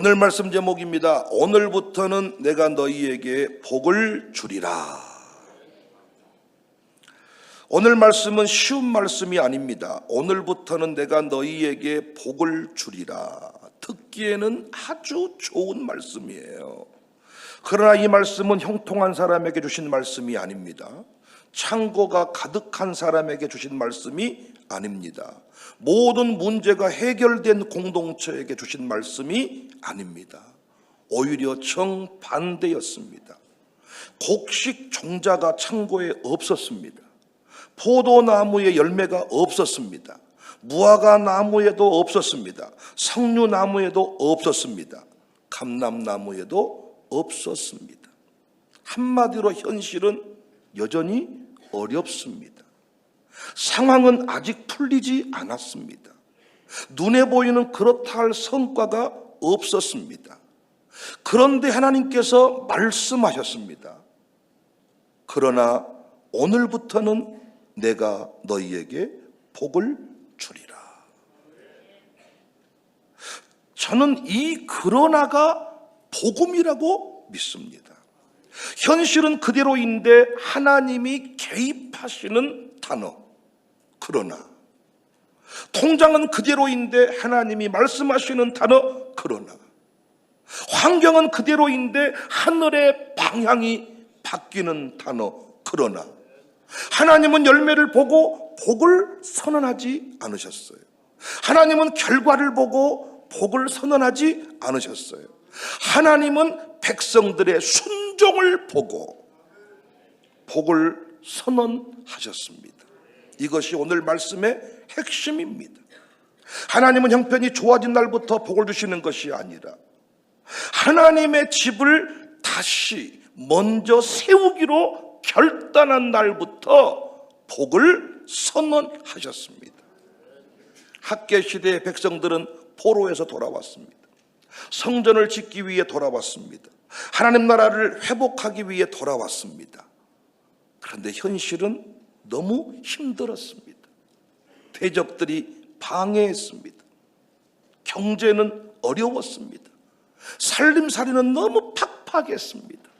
오늘 말씀 제목입니다. 오늘부터는 내가 너희에게 복을 주리라. 오늘 말씀은 쉬운 말씀이 아닙니다. 오늘부터는 내가 너희에게 복을 주리라. 듣기에는 아주 좋은 말씀이에요. 그러나 이 말씀은 형통한 사람에게 주신 말씀이 아닙니다. 창고가 가득한 사람에게 주신 말씀이 아닙니다. 모든 문제가 해결된 공동체에게 주신 말씀이 아닙니다. 오히려 정반대였습니다. 곡식 종자가 창고에 없었습니다. 포도나무에 열매가 없었습니다. 무화과 나무에도 없었습니다. 석류나무에도 없었습니다. 감람나무에도 없었습니다. 한마디로 현실은 여전히 어렵습니다. 상황은 아직 풀리지 않았습니다. 눈에 보이는 그렇다 할 성과가 없었습니다. 그런데 하나님께서 말씀하셨습니다. 그러나 오늘부터는 내가 너희에게 복을 주리라. 저는 이 그러나가 복음이라고 믿습니다. 현실은 그대로인데 하나님이 개입하시는 단어, 그러나. 통장은 그대로인데 하나님이 말씀하시는 단어, 그러나. 환경은 그대로인데 하늘의 방향이 바뀌는 단어, 그러나. 하나님은 열매를 보고 복을 선언하지 않으셨어요. 하나님은 결과를 보고 복을 선언하지 않으셨어요. 하나님은 백성들의 순종을 보고 복을 선언하셨습니다. 이것이 오늘 말씀의 핵심입니다. 하나님은 형편이 좋아진 날부터 복을 주시는 것이 아니라 하나님의 집을 다시 먼저 세우기로 결단한 날부터 복을 선언하셨습니다. 학개시대의 백성들은 포로에서 돌아왔습니다. 성전을 짓기 위해 돌아왔습니다. 하나님 나라를 회복하기 위해 돌아왔습니다. 그런데 현실은 너무 힘들었습니다. 대적들이 방해했습니다. 경제는 어려웠습니다. 살림살이는 너무 팍팍했습니다.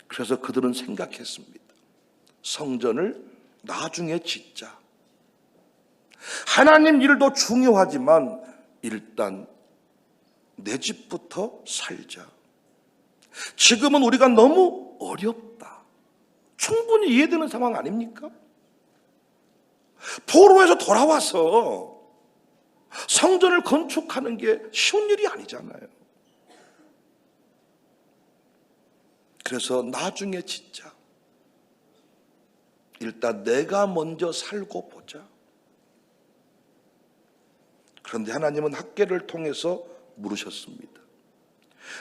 그래서 그들은 생각했습니다. 성전을 나중에 짓자. 하나님 일도 중요하지만 일단 내 집부터 살자. 지금은 우리가 너무 어렵다. 충분히 이해되는 상황 아닙니까? 포로에서 돌아와서 성전을 건축하는 게 쉬운 일이 아니잖아요. 그래서 나중에 짓자. 일단 내가 먼저 살고 보자. 그런데 하나님은 학개를 통해서 물으셨습니다.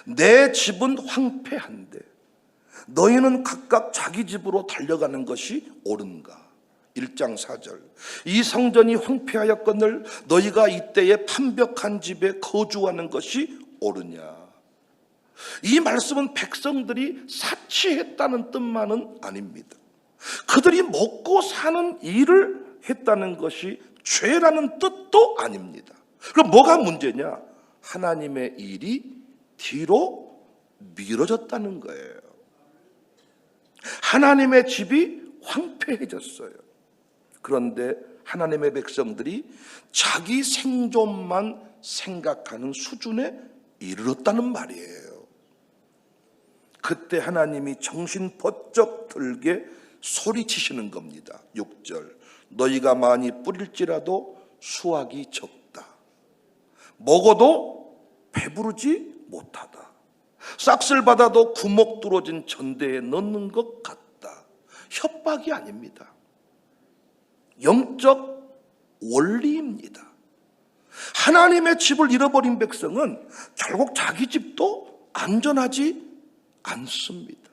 내 집은 황폐한데 너희는 각각 자기 집으로 달려가는 것이 옳은가? 1장 4절. 이 성전이 황폐하였거늘 너희가 이때에 판벽한 집에 거주하는 것이 옳으냐? 이 말씀은 백성들이 사치했다는 뜻만은 아닙니다. 그들이 먹고 사는 일을 했다는 것이 죄라는 뜻도 아닙니다. 그럼 뭐가 문제냐? 하나님의 일이 뒤로 미뤄졌다는 거예요. 하나님의 집이 황폐해졌어요. 그런데 하나님의 백성들이 자기 생존만 생각하는 수준에 이르렀다는 말이에요. 그때 하나님이 정신 번쩍 들게 소리치시는 겁니다. 6절. 너희가 많이 뿌릴지라도 수확이 적다. 먹어도 배부르지 못하다. 싹쓸 받아도 구멍 뚫어진 전대에 넣는 것 같다. 협박이 아닙니다. 영적 원리입니다. 하나님의 집을 잃어버린 백성은 결국 자기 집도 안전하지 않습니다.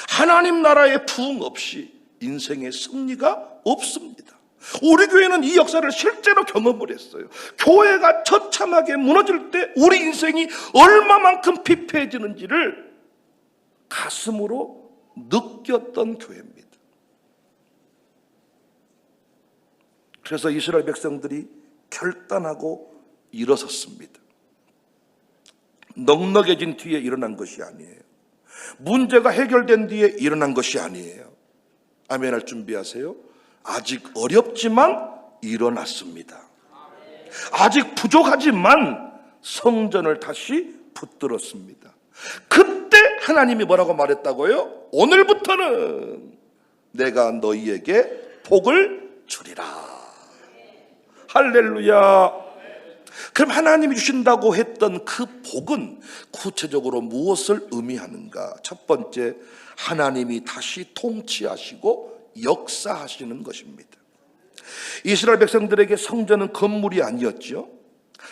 하나님 나라의 부흥 없이 인생의 승리가 없습니다. 우리 교회는 이 역사를 실제로 경험을 했어요. 교회가 처참하게 무너질 때 우리 인생이 얼마만큼 피폐해지는지를 가슴으로 느꼈던 교회입니다. 그래서 이스라엘 백성들이 결단하고 일어섰습니다. 넉넉해진 뒤에 일어난 것이 아니에요. 문제가 해결된 뒤에 일어난 것이 아니에요. 아멘 할 준비하세요. 아직 어렵지만 일어났습니다. 아직 부족하지만 성전을 다시 붙들었습니다. 그때 하나님이 뭐라고 말했다고요? 오늘부터는 내가 너희에게 복을 주리라. 할렐루야. 그럼 하나님이 주신다고 했던 그 복은 구체적으로 무엇을 의미하는가? 첫 번째, 하나님이 다시 통치하시고 역사하시는 것입니다. 이스라엘 백성들에게 성전은 건물이 아니었죠.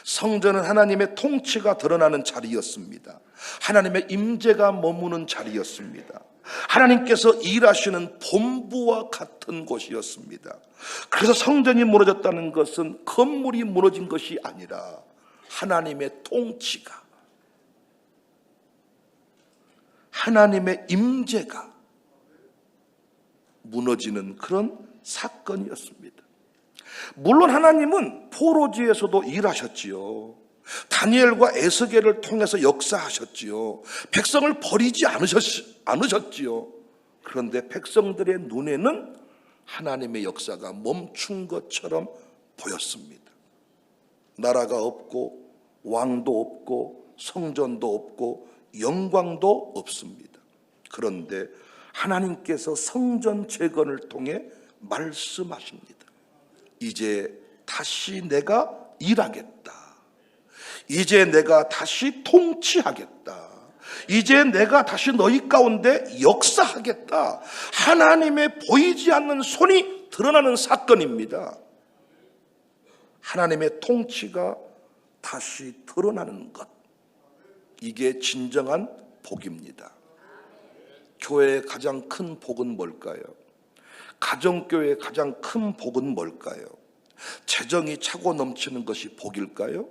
성전은 하나님의 통치가 드러나는 자리였습니다. 하나님의 임재가 머무는 자리였습니다. 하나님께서 일하시는 본부와 같은 곳이었습니다. 그래서 성전이 무너졌다는 것은 건물이 무너진 것이 아니라 하나님의 통치가, 하나님의 임재가 무너지는 그런 사건이었습니다. 물론 하나님은 포로지에서도 일하셨지요. 다니엘과 에스겔을 통해서 역사하셨지요. 백성을 버리지 않으셨지요. 그런데 백성들의 눈에는 하나님의 역사가 멈춘 것처럼 보였습니다. 나라가 없고 왕도 없고 성전도 없고 영광도 없습니다. 그런데 하나님께서 성전 재건을 통해 말씀하십니다. 이제 다시 내가 일하겠다. 이제 내가 다시 통치하겠다. 이제 내가 다시 너희 가운데 역사하겠다. 하나님의 보이지 않는 손이 드러나는 사건입니다. 하나님의 통치가 다시 드러나는 것, 이게 진정한 복입니다. 교회의 가장 큰 복은 뭘까요? 가정교회의 가장 큰 복은 뭘까요? 재정이 차고 넘치는 것이 복일까요?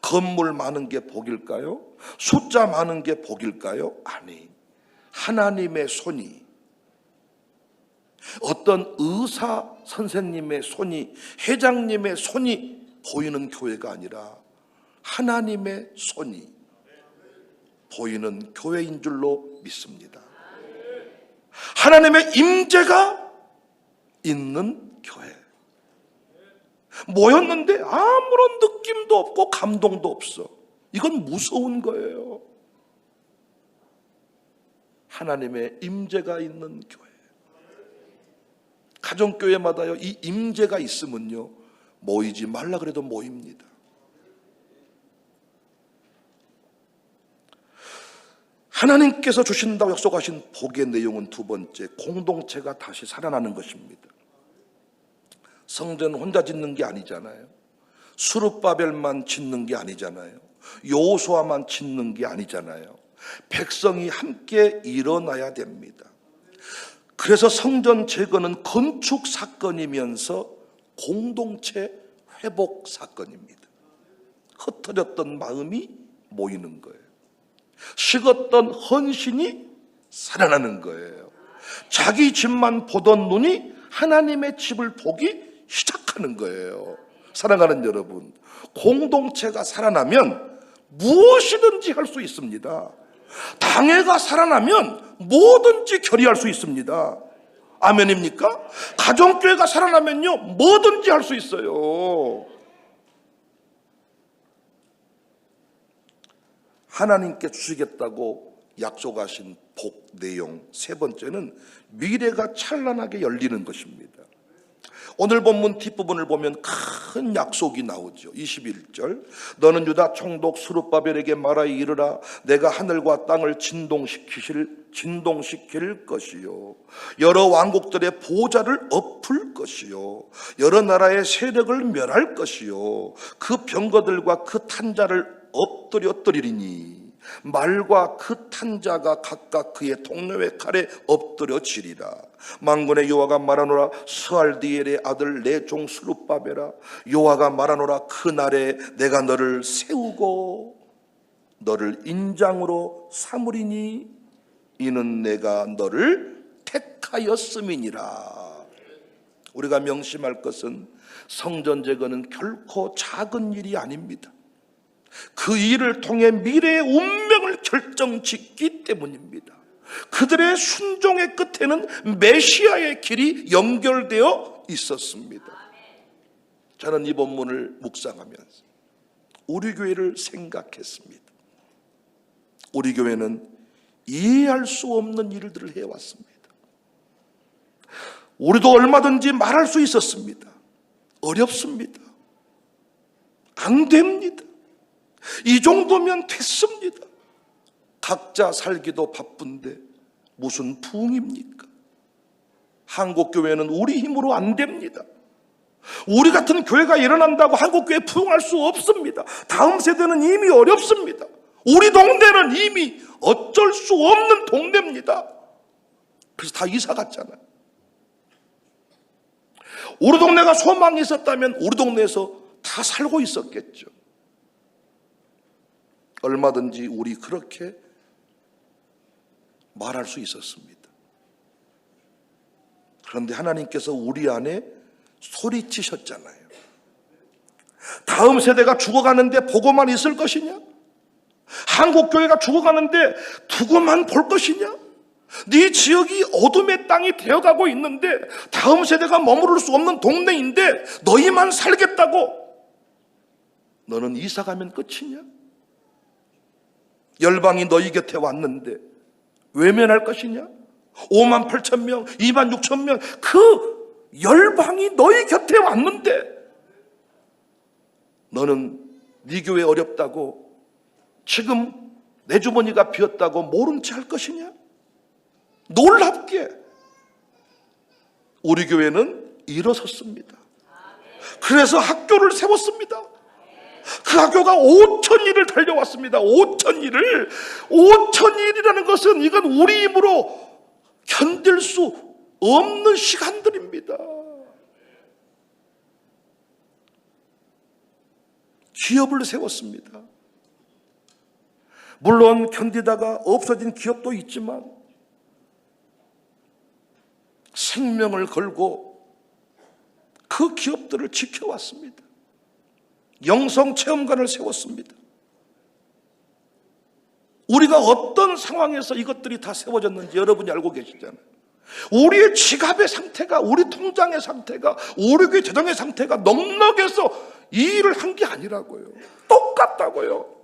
건물 많은 게 복일까요? 숫자 많은 게 복일까요? 아니, 하나님의 손이, 어떤 의사 선생님의 손이, 회장님의 손이 보이는 교회가 아니라 하나님의 손이 보이는 교회인 줄로 믿습니다. 하나님의 임재가 있는 교회. 모였는데 아무런 느낌도 없고 감동도 없어. 이건 무서운 거예요. 하나님의 임재가 있는 교회. 가정교회마다요, 이 임재가 있으면요, 모이지 말라 그래도 모입니다. 하나님께서 주신다고 약속하신 복의 내용은 두 번째, 공동체가 다시 살아나는 것입니다. 성전 혼자 짓는 게 아니잖아요. 스룹바벨만 짓는 게 아니잖아요. 여호수아만 짓는 게 아니잖아요. 백성이 함께 일어나야 됩니다. 그래서 성전 재건은 건축 사건이면서 공동체 회복 사건입니다. 흩어졌던 마음이 모이는 거예요. 식었던 헌신이 살아나는 거예요. 자기 집만 보던 눈이 하나님의 집을 보기 시작하는 거예요. 사랑하는 여러분, 공동체가 살아나면 무엇이든지 할 수 있습니다. 당회가 살아나면 뭐든지 결의할 수 있습니다. 아멘입니까? 가정교회가 살아나면요, 뭐든지 할 수 있어요. 하나님께 주시겠다고 약속하신 복 내용 세 번째는 미래가 찬란하게 열리는 것입니다. 오늘 본문 뒷부분을 보면 큰 약속이 나오죠. 21절, 너는 유다 총독 스룹바벨에게 말하여 이르라. 내가 하늘과 땅을 진동시킬 것이요, 여러 왕국들의 보좌를 엎을 것이요, 여러 나라의 세력을 멸할 것이요, 그 병거들과 그 탄자를 엎드려뜨리리니 말과 그 탄자가 각각 그의 통로의 칼에 엎드려지리라. 만군의 여호와가 말하노라. 스알디엘의 아들 내 종 스룹바벨아, 여호와가 말하노라. 그날에 내가 너를 세우고 너를 인장으로 삼으리니 이는 내가 너를 택하였음이니라. 우리가 명심할 것은 성전 재건은 결코 작은 일이 아닙니다. 그 일을 통해 미래의 운명을 결정짓기 때문입니다. 그들의 순종의 끝에는 메시아의 길이 연결되어 있었습니다. 저는 이 본문을 묵상하면서 우리 교회를 생각했습니다. 우리 교회는 이해할 수 없는 일들을 해왔습니다. 우리도 얼마든지 말할 수 있었습니다. 어렵습니다. 안 됩니다. 이 정도면 됐습니다. 각자 살기도 바쁜데 무슨 부흥입니까? 한국교회는 우리 힘으로 안 됩니다. 우리 같은 교회가 일어난다고 한국교회 부흥할 수 없습니다. 다음 세대는 이미 어렵습니다. 우리 동네는 이미 어쩔 수 없는 동네입니다. 그래서 다 이사 갔잖아요. 우리 동네가 소망이 있었다면 우리 동네에서 다 살고 있었겠죠. 얼마든지 우리 그렇게 말할 수 있었습니다. 그런데 하나님께서 우리 안에 소리치셨잖아요. 다음 세대가 죽어가는데 보고만 있을 것이냐? 한국교회가 죽어가는데 두고만 볼 것이냐? 네 지역이 어둠의 땅이 되어가고 있는데 다음 세대가 머무를 수 없는 동네인데 너희만 살겠다고 너는 이사가면 끝이냐? 열방이 너희 곁에 왔는데 외면할 것이냐? 5만 8천 명, 2만 6천 명, 그 열방이 너희 곁에 왔는데 너는 네 교회 어렵다고 지금 내 주머니가 비었다고 모른 채 할 것이냐? 놀랍게 우리 교회는 일어섰습니다. 그래서 학교를 세웠습니다. 그 학교가 5,000일을 달려왔습니다. 5,000일을. 5,000일이라는 것은 이건 우리 힘으로 견딜 수 없는 시간들입니다. 기업을 세웠습니다. 물론 견디다가 없어진 기업도 있지만 생명을 걸고 그 기업들을 지켜왔습니다. 영성체험관을 세웠습니다. 우리가 어떤 상황에서 이것들이 다 세워졌는지 여러분이 알고 계시잖아요. 우리의 지갑의 상태가, 우리 통장의 상태가, 우리 교회 재정의 상태가 넉넉해서 이 일을 한 게 아니라고요. 똑같다고요.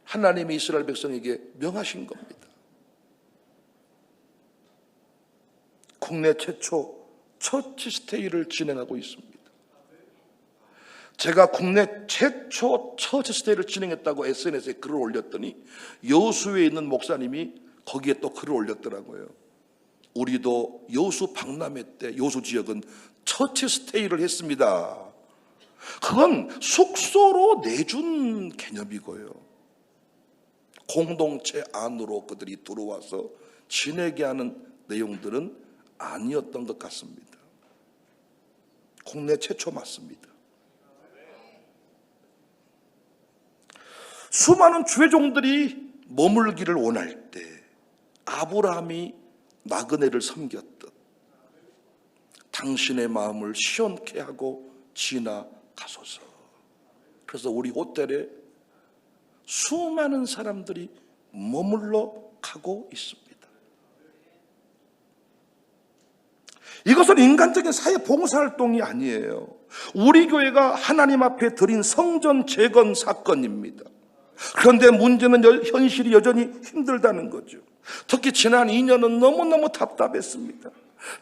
하나님이 이스라엘 백성에게 명하신 겁니다. 국내 최초 처치 스테이를 진행하고 있습니다. 제가 국내 최초 처치 스테이를 진행했다고 SNS에 글을 올렸더니 여수에 있는 목사님이 거기에 또 글을 올렸더라고요. 우리도 여수 박람회 때 여수 지역은 처치 스테이를 했습니다. 그건 숙소로 내준 개념이고요. 공동체 안으로 그들이 들어와서 지내게 하는 내용들은 아니었던 것 같습니다. 국내 최초 맞습니다. 수많은 주의 종들이 머물기를 원할 때 아브라함이 나그네를 섬겼듯 당신의 마음을 시원케 하고 지나가소서. 그래서 우리 호텔에 수많은 사람들이 머물러 가고 있습니다. 이것은 인간적인 사회 봉사활동이 아니에요. 우리 교회가 하나님 앞에 드린 성전 재건 사건입니다. 그런데 문제는 현실이 여전히 힘들다는 거죠. 특히 지난 2년은 너무너무 답답했습니다.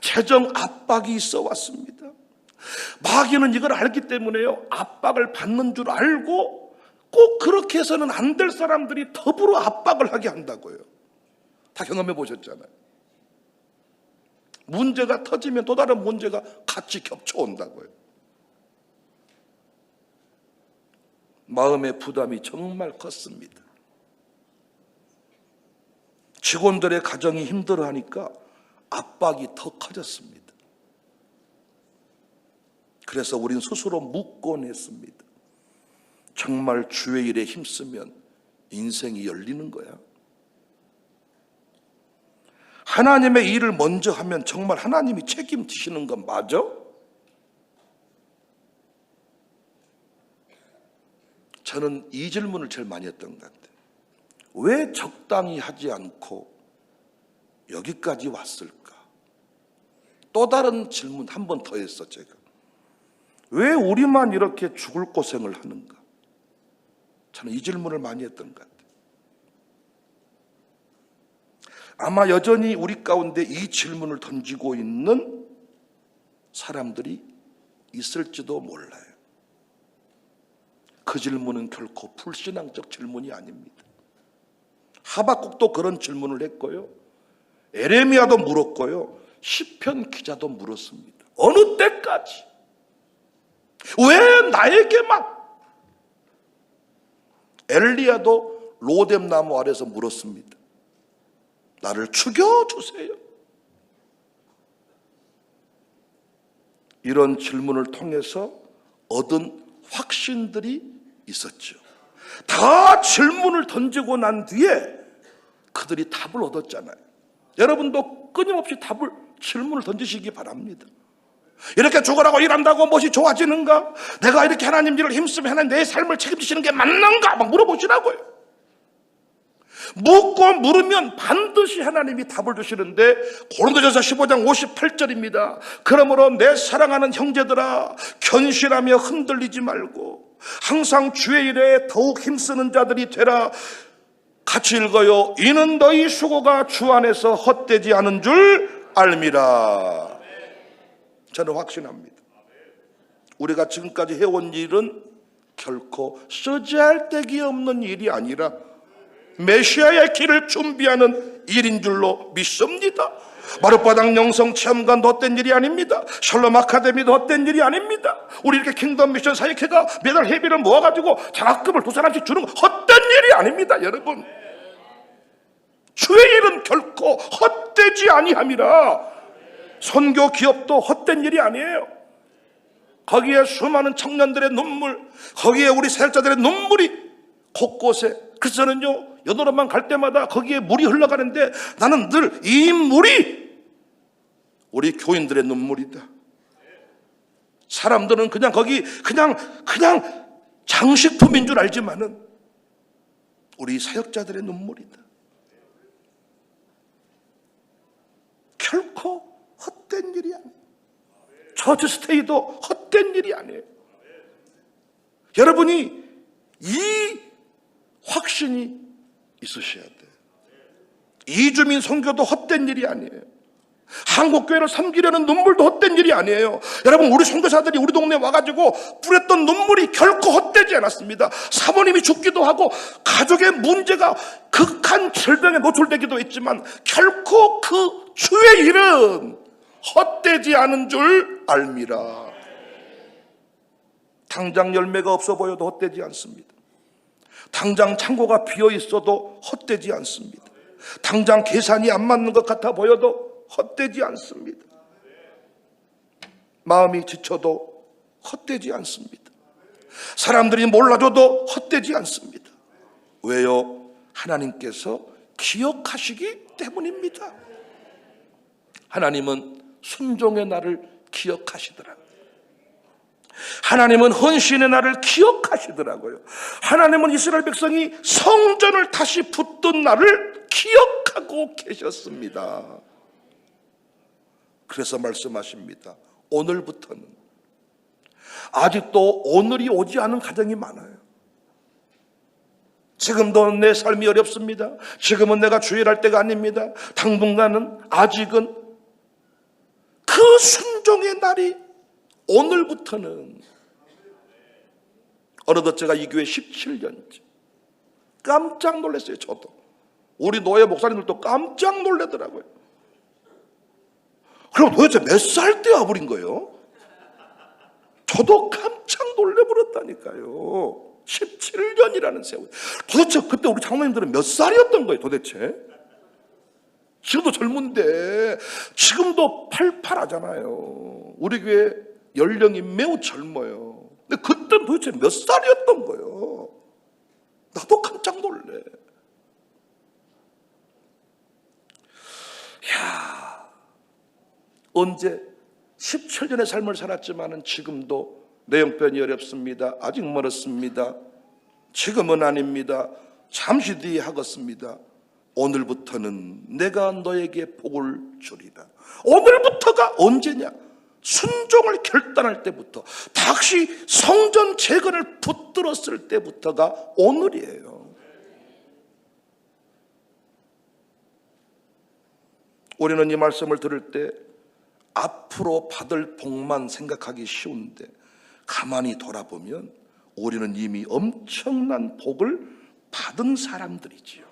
재정 압박이 있어 왔습니다. 마귀는 이걸 알기 때문에요, 압박을 받는 줄 알고 꼭 그렇게 해서는 안 될 사람들이 더불어 압박을 하게 한다고요. 다 경험해 보셨잖아요. 문제가 터지면 또 다른 문제가 같이 겹쳐온다고요. 마음의 부담이 정말 컸습니다. 직원들의 가정이 힘들어하니까 압박이 더 커졌습니다. 그래서 우린 스스로 묻곤 했습니다. 정말 주의 일에 힘쓰면 인생이 열리는 거야? 하나님의 일을 먼저 하면 정말 하나님이 책임지시는 건 맞아? 저는 이 질문을 제일 많이 했던 것 같아요. 왜 적당히 하지 않고 여기까지 왔을까? 또 다른 질문 한 번 더 했어, 제가. 왜 우리만 이렇게 죽을 고생을 하는가? 저는 이 질문을 많이 했던 것 같아요. 아마 여전히 우리 가운데 이 질문을 던지고 있는 사람들이 있을지도 몰라요. 그 질문은 결코 불신앙적 질문이 아닙니다. 하박국도 그런 질문을 했고요. 에레미야도 물었고요. 시편 기자도 물었습니다. 어느 때까지? 왜 나에게만? 엘리야도 로뎀나무 아래서 물었습니다. 나를 죽여주세요. 이런 질문을 통해서 얻은 확신들이 있었죠. 다 질문을 던지고 난 뒤에 그들이 답을 얻었잖아요. 여러분도 끊임없이 질문을 던지시기 바랍니다. 이렇게 죽으라고 일한다고 무엇이 좋아지는가? 내가 이렇게 하나님 일을 힘쓰면 하나님 내 삶을 책임지시는 게 맞는가? 막 물어보시라고요. 묻고 물으면 반드시 하나님이 답을 주시는데, 고린도전서 15장 58절입니다. 그러므로 내 사랑하는 형제들아, 견실하며 흔들리지 말고 항상 주의 일에 더욱 힘쓰는 자들이 되라. 같이 읽어요. 이는 너희 수고가 주 안에서 헛되지 않은 줄 알미라. 저는 확신합니다. 우리가 지금까지 해온 일은 결코 쓰잘데기 없는 일이 아니라 메시아의 길을 준비하는 일인 줄로 믿습니다. 마룻바닥 영성 체험관도 헛된 일이 아닙니다. 샬롬 아카데미도 헛된 일이 아닙니다. 우리 이렇게 킹덤 미션 사역회가 매달 회비를 모아가지고 장학금을 2사람씩 주는 거 헛된 일이 아닙니다. 여러분, 주의 일은 결코 헛되지 아니함이라. 선교 기업도 헛된 일이 아니에요. 거기에 수많은 청년들의 눈물, 거기에 우리 사역자들의 눈물이 곳곳에, 그래서 저는요, 여도로만 갈 때마다 거기에 물이 흘러가는데 나는 늘 이 물이 우리 교인들의 눈물이다. 사람들은 그냥 거기 그냥 장식품인 줄 알지만은 우리 사역자들의 눈물이다. 결코 헛된 일이 아니에요. 처치 스테이도 헛된 일이 아니에요. 여러분이 이 확신이 있으셔야 돼요. 이주민 선교도 헛된 일이 아니에요. 한국교회를 섬기려는 눈물도 헛된 일이 아니에요. 여러분, 우리 선교사들이 우리 동네에 와가지고 뿌렸던 눈물이 결코 헛되지 않았습니다. 사모님이 죽기도 하고 가족의 문제가 극한 질병에 노출되기도 했지만 결코 그 주의 일은 헛되지 않은 줄 알미라. 당장 열매가 없어 보여도 헛되지 않습니다. 당장 창고가 비어 있어도 헛되지 않습니다. 당장 계산이 안 맞는 것 같아 보여도 헛되지 않습니다. 마음이 지쳐도 헛되지 않습니다. 사람들이 몰라줘도 헛되지 않습니다. 왜요? 하나님께서 기억하시기 때문입니다. 하나님은 순종의 날을 기억하시더라고요. 하나님은 헌신의 날을 기억하시더라고요. 하나님은 이스라엘 백성이 성전을 다시 붙든 날을 기억하고 계셨습니다. 그래서 말씀하십니다. 오늘부터는. 아직도 오늘이 오지 않은 가정이 많아요. 지금도 내 삶이 어렵습니다. 지금은 내가 주일할 때가 아닙니다. 당분간은, 아직은 그 순종의 날이 오늘부터는. 어느덧 제가 이 교회 17년째 깜짝 놀랐어요. 저도. 우리 노예 목사님들도 깜짝 놀라더라고요. 그럼 도대체 몇 살 때 와버린 거예요? 저도 깜짝 놀래버렸다니까요. 17년이라는 세월. 도대체 그때 우리 장로님들은 몇 살이었던 거예요, 도대체? 지금도 젊은데, 지금도 88하잖아요. 우리 교회 연령이 매우 젊어요. 근데 그때는 도대체 몇 살이었던 거예요? 나도 깜짝 놀래. 이야, 언제 17년의 삶을 살았지만은 지금도 내 형편이 어렵습니다. 아직 멀었습니다. 지금은 아닙니다. 잠시 뒤에 하겠습니다. 오늘부터는 내가 너에게 복을 주리라. 오늘부터가 언제냐? 순종을 결단할 때부터, 다시 성전 재건을 붙들었을 때부터가 오늘이에요. 우리는 이 말씀을 들을 때 앞으로 받을 복만 생각하기 쉬운데, 가만히 돌아보면 우리는 이미 엄청난 복을 받은 사람들이지요.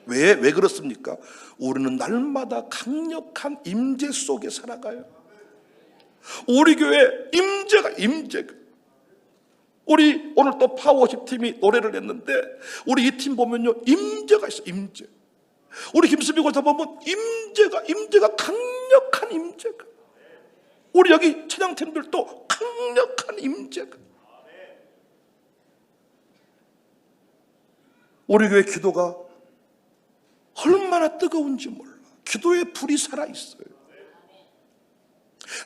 왜 그렇습니까? 우리는 날마다 강력한 임재 속에 살아가요. 우리 교회 임재가 우리 오늘 또 파워십 팀이 노래를 했는데, 우리 이 팀 보면요, 임재가 있어. 임재. 우리 김수미 고사 보면 임재가 강력한 임재가. 우리 여기 찬양팀들도 강력한 임재가. 우리 교회 기도가 얼마나 뜨거운지 몰라. 기도의 불이 살아있어요.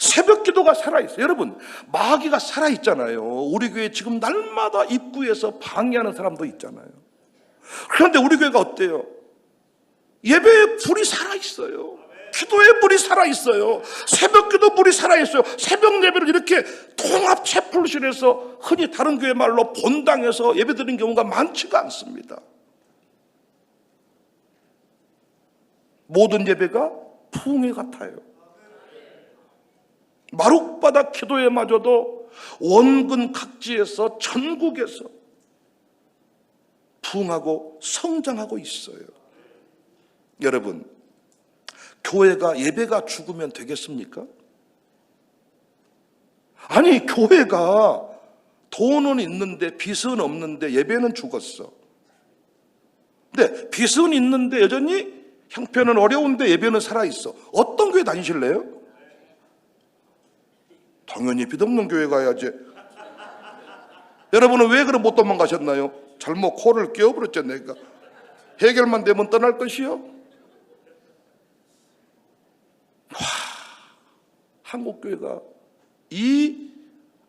새벽 기도가 살아있어요. 여러분, 마귀가 살아있잖아요. 우리 교회 지금 날마다 입구에서 방해하는 사람도 있잖아요. 그런데 우리 교회가 어때요? 예배의 불이 살아있어요. 기도의 불이 살아있어요. 새벽 기도 불이 살아있어요. 새벽 예배를 이렇게 통합 채플실에서, 흔히 다른 교회 말로 본당에서 예배드리는 경우가 많지가 않습니다. 모든 예배가 풍해 같아요. 마룻바닥 기도회마저도 원근 각지에서, 전국에서 부흥하고 성장하고 있어요. 여러분, 교회가, 예배가 죽으면 되겠습니까? 아니, 교회가 돈은 있는데 빚은 없는데 예배는 죽었어. 근데 빚은 있는데 여전히 형편은 어려운데 예배는 살아있어. 어떤 교회 다니실래요? 당연히 빚 없는 교회 가야지. 여러분은 왜 그럼 못 도망가셨나요? 잘못 코를 끼워버렸죠. 내가 해결만 되면 떠날 것이요. 한국교회가 이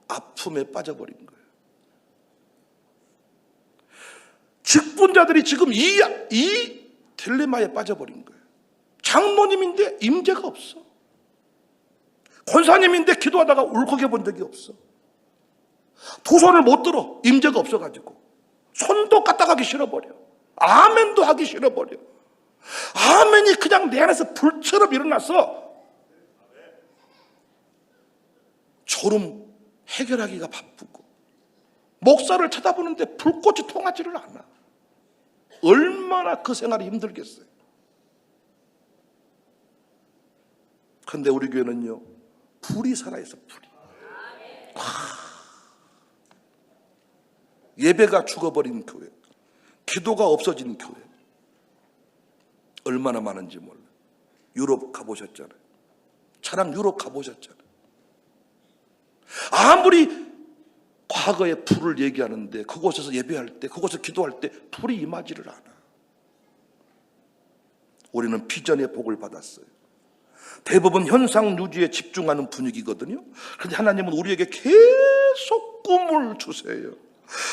아픔에 빠져버린 거예요. 직분자들이 지금 이 딜레마에 빠져버린 거예요. 장로님인데 임재가 없어. 권사님인데 기도하다가 울컥해 본 적이 없어. 두 손을 못 들어. 임재가 없어가지고. 손도 갖다 가기 싫어버려. 아멘도 하기 싫어버려. 아멘이 그냥 내 안에서 불처럼 일어나서 졸음 해결하기가 바쁘고, 목사를 쳐다보는데 불꽃이 통하지를 않아. 얼마나 그 생활이 힘들겠어요. 그런데 우리 교회는요, 불이 살아있어. 불이. 예배가 죽어버린 교회, 기도가 없어진 교회 얼마나 많은지 몰라. 유럽 가보셨잖아요. 차랑 유럽 가보셨잖아요. 아무리 과거의 불을 얘기하는데 그곳에서 예배할 때, 그곳에서 기도할 때 불이 임하지를 않아. 우리는 비전의 복을 받았어요. 대부분 현상 유지에 집중하는 분위기거든요. 그런데 하나님은 우리에게 계속 꿈을 주세요.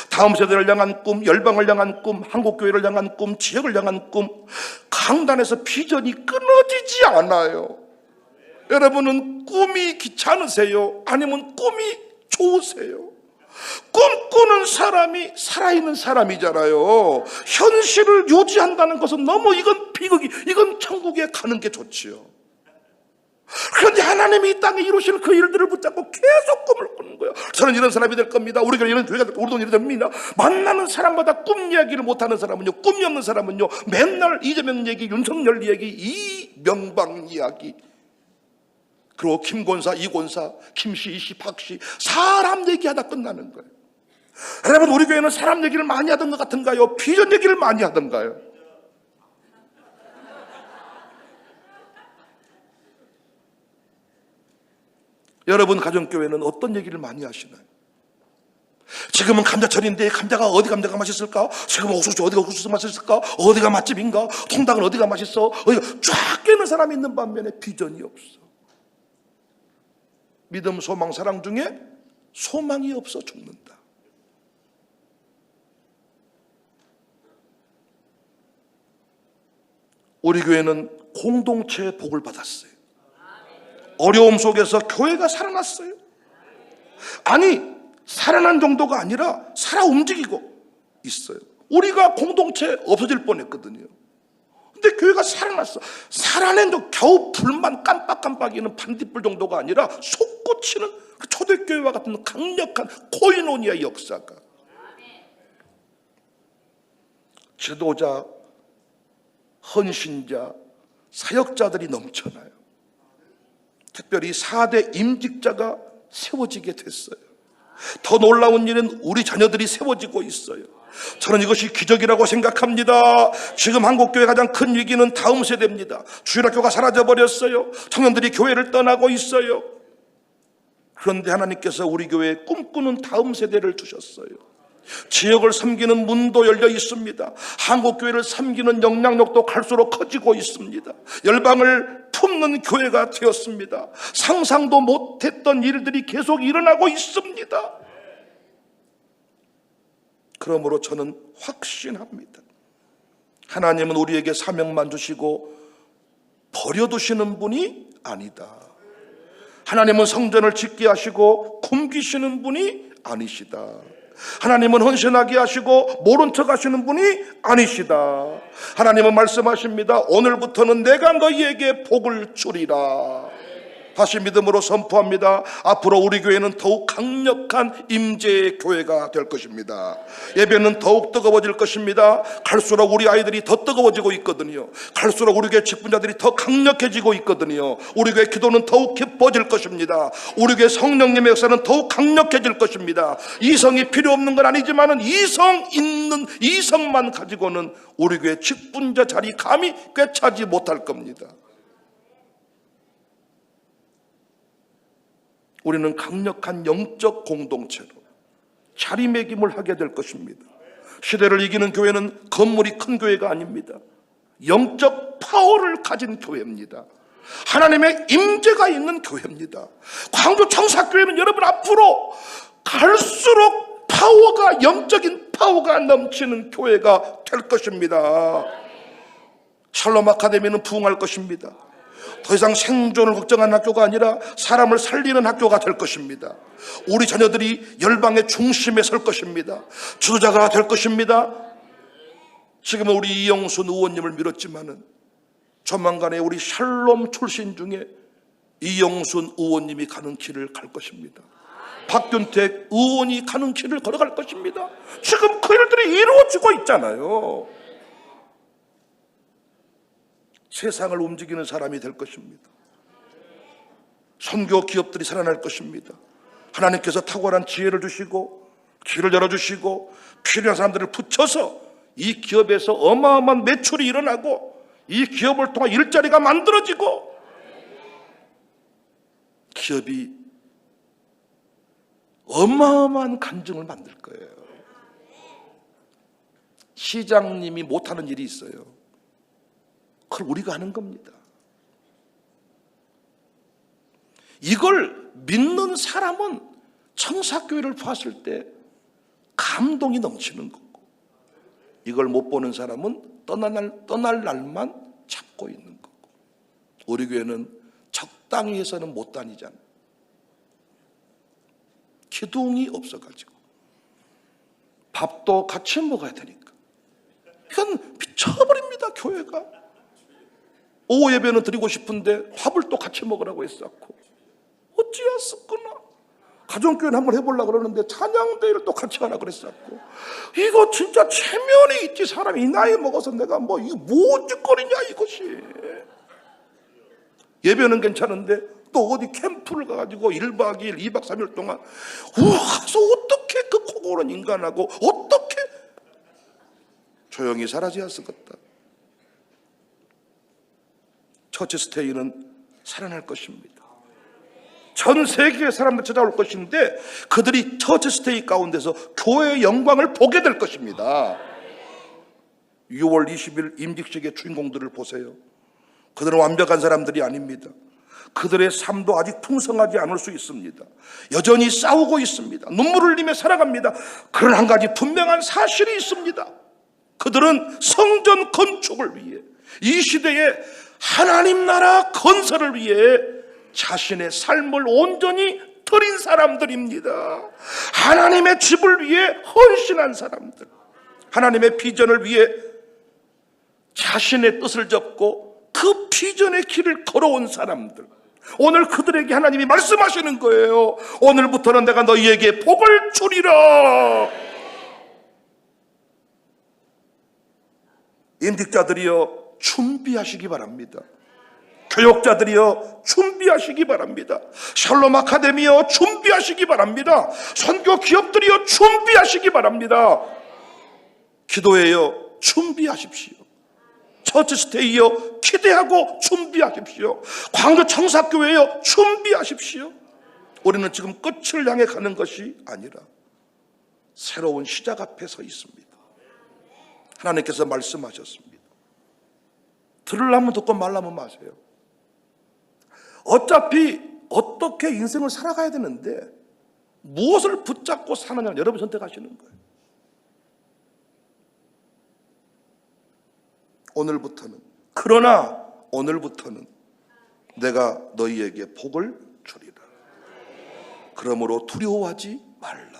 다음 세대를 향한 꿈, 열방을 향한 꿈, 한국교회를 향한 꿈, 지역을 향한 꿈. 강단에서 비전이 끊어지지 않아요. 여러분은 꿈이 귀찮으세요? 아니면 꿈이 좋으세요? 꿈꾸는 사람이 살아있는 사람이잖아요. 현실을 유지한다는 것은 너무, 이건 비극이, 이건 천국에 가는 게 좋지요. 그런데 하나님이 이 땅에 이루실 그 일들을 붙잡고 계속 꿈을 꾸는 거예요. 저는 이런 사람이 될 겁니다. 우리가 이런 교회가 될 겁니다. 우리도 이런 됩니다. 만나는 사람마다 꿈 이야기를 못하는 사람은요, 꿈이 없는 사람은요, 맨날 이재명 얘기, 윤석열 얘기, 이명박 이야기, 그리고 김권사, 이권사, 김씨, 이씨, 박씨, 사람 얘기하다 끝나는 거예요. 여러분, 우리 교회는 사람 얘기를 많이 하던 것 같은가요? 비전 얘기를 많이 하던가요? 여러분 가정교회는 어떤 얘기를 많이 하시나요? 지금은 감자철인데 감자가 어디 감자가 맛있을까? 지금은 옥수수 어디가 옥수수 맛있을까? 어디가 맛집인가? 통닭은 어디가 맛있어? 어디가 쫙 깨는 사람이 있는 반면에 비전이 없어. 믿음, 소망, 사랑 중에 소망이 없어 죽는다. 우리 교회는 공동체의 복을 받았어요. 어려움 속에서 교회가 살아났어요. 아니, 살아난 정도가 아니라 살아 움직이고 있어요. 우리가 공동체 없어질 뻔했거든요. 근데 교회가 살아났어. 살아낸 적 겨우 불만 깜빡깜빡이는 반딧불 정도가 아니라 솟구치는 초대교회와 같은 강력한 코이노니아 역사가, 지도자, 헌신자, 사역자들이 넘쳐나요. 특별히 4대 임직자가 세워지게 됐어요. 더 놀라운 일은 우리 자녀들이 세워지고 있어요. 저는 이것이 기적이라고 생각합니다. 지금 한국교회 가장 큰 위기는 다음 세대입니다. 주일학교가 사라져버렸어요. 청년들이 교회를 떠나고 있어요. 그런데 하나님께서 우리 교회에 꿈꾸는 다음 세대를 주셨어요. 지역을 섬기는 문도 열려 있습니다. 한국교회를 섬기는 영향력도 갈수록 커지고 있습니다. 열방을 품는 교회가 되었습니다. 상상도 못했던 일들이 계속 일어나고 있습니다. 그러므로 저는 확신합니다. 하나님은 우리에게 사명만 주시고 버려두시는 분이 아니다. 하나님은 성전을 짓게 하시고 굶기시는 분이 아니시다. 하나님은 헌신하게 하시고 모른 척 하시는 분이 아니시다. 하나님은 말씀하십니다. 오늘부터는 내가 너희에게 복을 주리라. 다시 믿음으로 선포합니다. 앞으로 우리 교회는 더욱 강력한 임재의 교회가 될 것입니다. 예배는 더욱 뜨거워질 것입니다. 갈수록 우리 아이들이 더 뜨거워지고 있거든요. 갈수록 우리 교회 직분자들이 더 강력해지고 있거든요. 우리 교회 기도는 더욱 깊어질 것입니다. 우리 교회 성령님의 역사는 더욱 강력해질 것입니다. 이성이 필요 없는 건 아니지만 이성 있는 이성만 가지고는 우리 교회 직분자 자리 감히 꿰차지 못할 겁니다. 우리는 강력한 영적 공동체로 자리매김을 하게 될 것입니다. 시대를 이기는 교회는 건물이 큰 교회가 아닙니다. 영적 파워를 가진 교회입니다. 하나님의 임재가 있는 교회입니다. 광주 청사교회는 여러분 앞으로 갈수록 파워가, 영적인 파워가 넘치는 교회가 될 것입니다. 샬롬 아카데미는 부흥할 것입니다. 더 이상 생존을 걱정하는 학교가 아니라 사람을 살리는 학교가 될 것입니다. 우리 자녀들이 열방의 중심에 설 것입니다. 지도자가 될 것입니다. 지금은 우리 이영순 의원님을 밀었지만은 조만간에 우리 샬롬 출신 중에 이영순 의원님이 가는 길을 갈 것입니다. 박균택 의원이 가는 길을 걸어갈 것입니다. 지금 그 일들이 이루어지고 있잖아요. 세상을 움직이는 사람이 될 것입니다. 선교 기업들이 살아날 것입니다. 하나님께서 탁월한 지혜를 주시고 길을 열어주시고 필요한 사람들을 붙여서 이 기업에서 어마어마한 매출이 일어나고 이 기업을 통한 일자리가 만들어지고 기업이 어마어마한 간증을 만들 거예요. 시장님이 못하는 일이 있어요. 그걸 우리가 하는 겁니다. 이걸 믿는 사람은 청사교회를 봤을 때 감동이 넘치는 거고, 이걸 못 보는 사람은 떠날 날만 잡고 있는 거고. 우리 교회는 적당히 해서는 못 다니잖아요. 기둥이 없어가지고 밥도 같이 먹어야 되니까 이건 미쳐버립니다. 교회가 오후 예배는 드리고 싶은데 밥을 또 같이 먹으라고 했었고, 어찌했었구나. 가정교회는 한번 해보려고 그러는데 찬양대회를 또 같이 하라 그랬었고, 이거 진짜 체면이 있지. 사람이 이 나이 먹어서 내가 이거 뭔 짓거리냐 이것이. 예배는 괜찮은데 또 어디 캠프를 가가지고 1박 2일 2박 3일 동안 가서 어떻게 그 코골은 인간하고 어떻게 조용히 살아져야 쓰겠다. 처치 스테이는 살아날 것입니다. 전 세계의 사람들 찾아올 것인데 그들이 처치 스테이 가운데서 교회의 영광을 보게 될 것입니다. 6월 20일 임직식의 주인공들을 보세요. 그들은 완벽한 사람들이 아닙니다. 그들의 삶도 아직 풍성하지 않을 수 있습니다. 여전히 싸우고 있습니다. 눈물을 흘리며 살아갑니다. 그런 한 가지 분명한 사실이 있습니다. 그들은 성전 건축을 위해 이 시대에 하나님 나라 건설을 위해 자신의 삶을 온전히 드린 사람들입니다. 하나님의 집을 위해 헌신한 사람들, 하나님의 비전을 위해 자신의 뜻을 접고 그 비전의 길을 걸어온 사람들, 오늘 그들에게 하나님이 말씀하시는 거예요. 오늘부터는 내가 너희에게 복을 주리라. 임직자들이여 준비하시기 바랍니다. 교역자들이여 준비하시기 바랍니다. 샬롬 아카데미여 준비하시기 바랍니다. 선교 기업들이여 준비하시기 바랍니다. 기도회여 준비하십시오. 처치스테이여 기대하고 준비하십시오. 광교 청사교회여 준비하십시오. 우리는 지금 끝을 향해 가는 것이 아니라 새로운 시작 앞에 서 있습니다. 하나님께서 말씀하셨습니다. 들으려면 듣고 말라면 마세요. 어차피 어떻게 인생을 살아가야 되는데 무엇을 붙잡고 사느냐는 여러분이 선택하시는 거예요. 그러나 오늘부터는 내가 너희에게 복을 주리라. 그러므로 두려워하지 말라.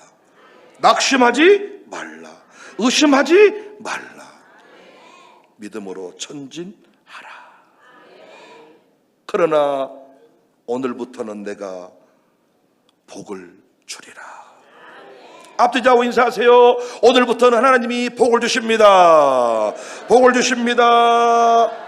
낙심하지 말라. 의심하지 말라. 믿음으로 전진하라. 그러나 오늘부터는 내가 복을 주리라. 앞뒤 좌우 인사하세요. 오늘부터는 하나님이 복을 주십니다. 복을 주십니다.